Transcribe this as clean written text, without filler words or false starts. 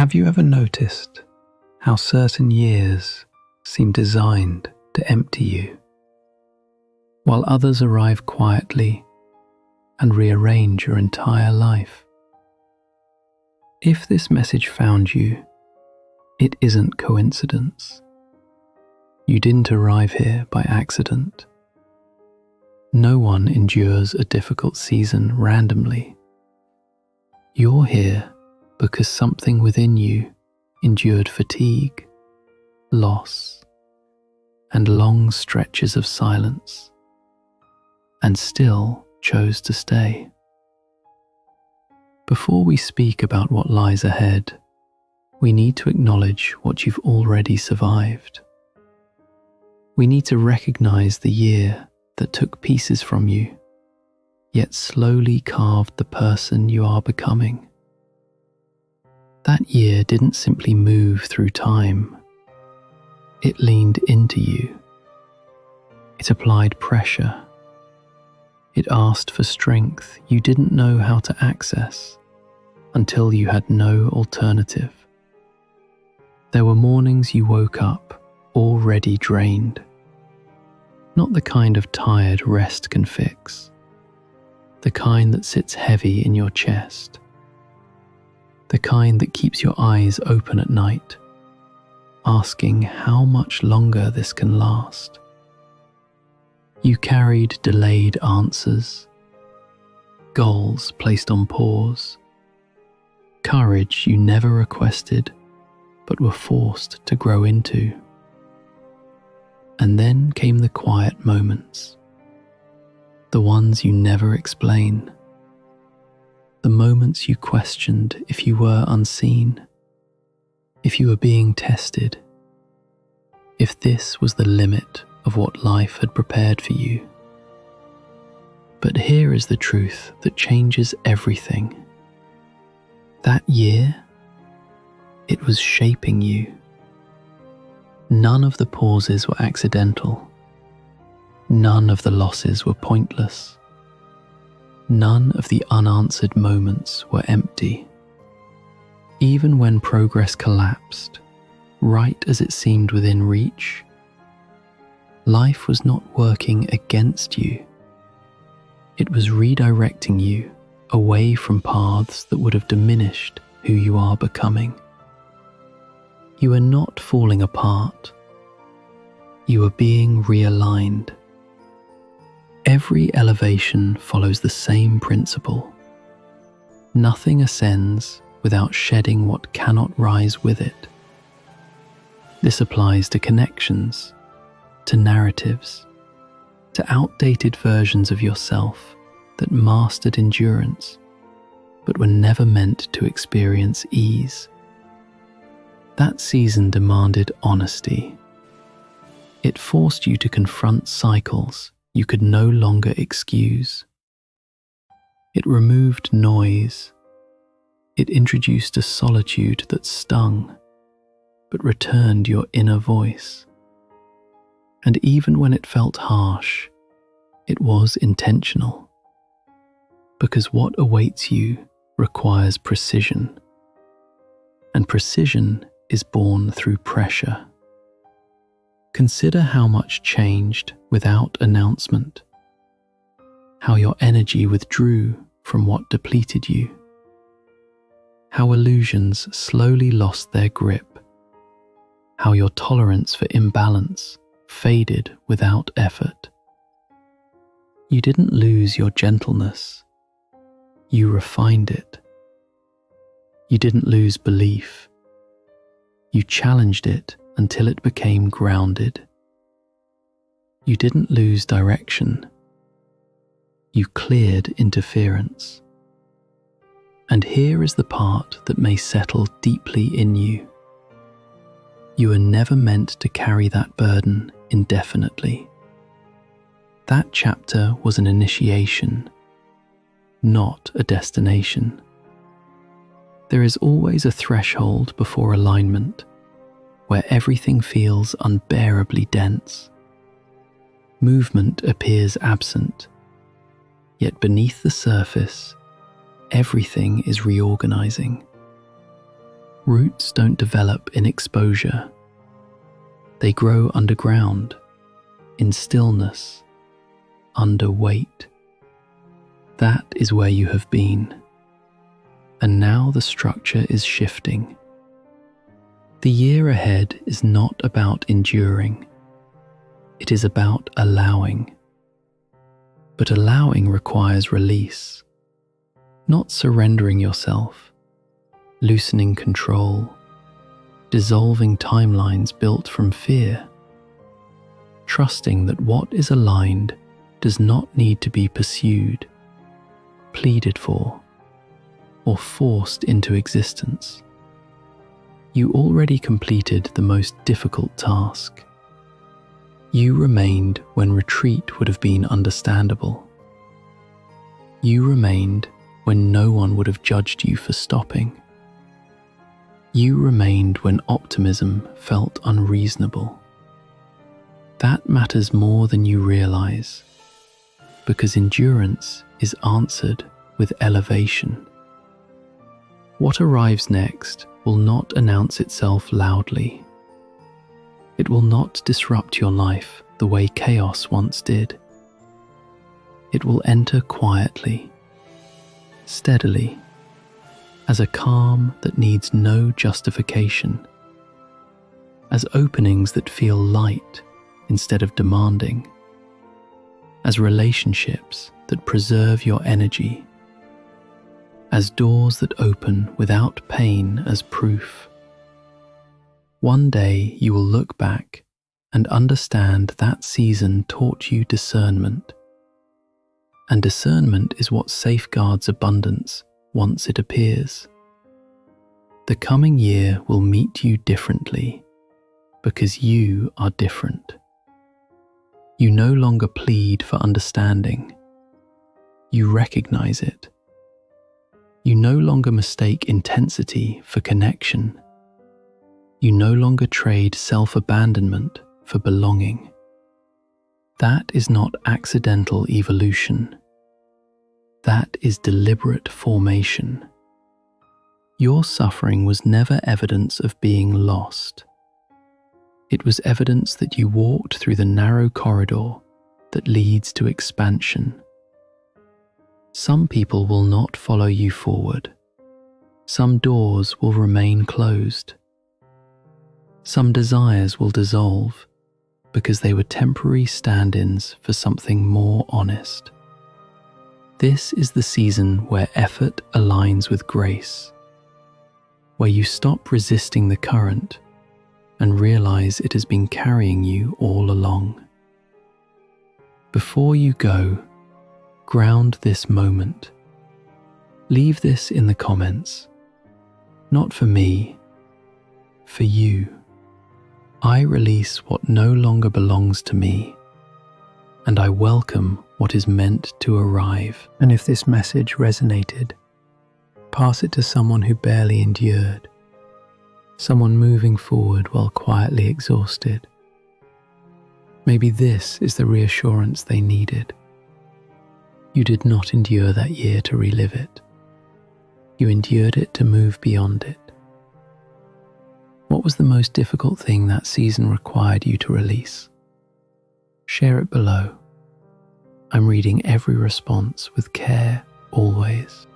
Have you ever noticed how certain years seem designed to empty you, while others arrive quietly and rearrange your entire life? If this message found you, it isn't coincidence. You didn't arrive here by accident. No one endures a difficult season randomly. You're here because something within you endured fatigue, loss, and long stretches of silence, and still chose to stay. Before we speak about what lies ahead, we need to acknowledge what you've already survived. We need to recognize the year that took pieces from you, yet slowly carved the person you are becoming. That year didn't simply move through time. It leaned into you. It applied pressure. It asked for strength you didn't know how to access until you had no alternative. There were mornings you woke up already drained. Not the kind of tired rest can fix. The kind that sits heavy in your chest. The kind that keeps your eyes open at night, asking how much longer this can last. You carried delayed answers, goals placed on pause, courage you never requested but were forced to grow into. And then came the quiet moments, the ones you never explain, the moments you questioned if you were unseen, if you were being tested, if this was the limit of what life had prepared for you. But here is the truth that changes everything. That year, it was shaping you. None of the pauses were accidental. None of the losses were pointless. None of the unanswered moments were empty. Even when progress collapsed, right as it seemed within reach, life was not working against you. It was redirecting you away from paths that would have diminished who you are becoming. You are not falling apart. You are being realigned. Every elevation follows the same principle. Nothing ascends without shedding what cannot rise with it. This applies to connections, to narratives, to outdated versions of yourself that mastered endurance, but were never meant to experience ease. That season demanded honesty. It forced you to confront cycles you could no longer excuse. It removed noise. It introduced a solitude that stung, but returned your inner voice. And even when it felt harsh, it was intentional. Because what awaits you requires precision. And precision is born through pressure. Consider how much changed without announcement. How your energy withdrew from what depleted you. How illusions slowly lost their grip. How your tolerance for imbalance faded without effort. You didn't lose your gentleness. You refined it. You didn't lose belief. You challenged it until it became grounded. You didn't lose direction. You cleared interference. And here is the part that may settle deeply in you. You were never meant to carry that burden indefinitely. That chapter was an initiation, not a destination. There is always a threshold before alignment, where everything feels unbearably dense. Movement appears absent, yet beneath the surface, everything is reorganizing. Roots don't develop in exposure. They grow underground, in stillness, under weight. That is where you have been. And now the structure is shifting. The year ahead is not about enduring. It is about allowing. But allowing requires release, not surrendering yourself, loosening control, dissolving timelines built from fear, trusting that what is aligned does not need to be pursued, pleaded for, or forced into existence. You already completed the most difficult task. You remained when retreat would have been understandable. You remained when no one would have judged you for stopping. You remained when optimism felt unreasonable. That matters more than you realize, because endurance is answered with elevation. What arrives next will not announce itself loudly. It will not disrupt your life the way chaos once did. It will enter quietly, steadily, as a calm that needs no justification, as openings that feel light instead of demanding, as relationships that preserve your energy, as doors that open without pain as proof. One day you will look back and understand that season taught you discernment. And discernment is what safeguards abundance once it appears. The coming year will meet you differently because you are different. You no longer plead for understanding. You recognize it. You no longer mistake intensity for connection. You no longer trade self-abandonment for belonging. That is not accidental evolution. That is deliberate formation. Your suffering was never evidence of being lost. It was evidence that you walked through the narrow corridor that leads to expansion. Some people will not follow you forward. Some doors will remain closed. Some desires will dissolve because they were temporary stand-ins for something more honest. This is the season where effort aligns with grace, where you stop resisting the current and realize it has been carrying you all along. Before you go, ground this moment. Leave this in the comments. Not for me, for you. I release what no longer belongs to me, and I welcome what is meant to arrive. And if this message resonated, pass it to someone who barely endured, someone moving forward while quietly exhausted. Maybe this is the reassurance they needed. You did not endure that year to relive it. You endured it to move beyond it. What was the most difficult thing that season required you to release? Share it below. I'm reading every response with care always.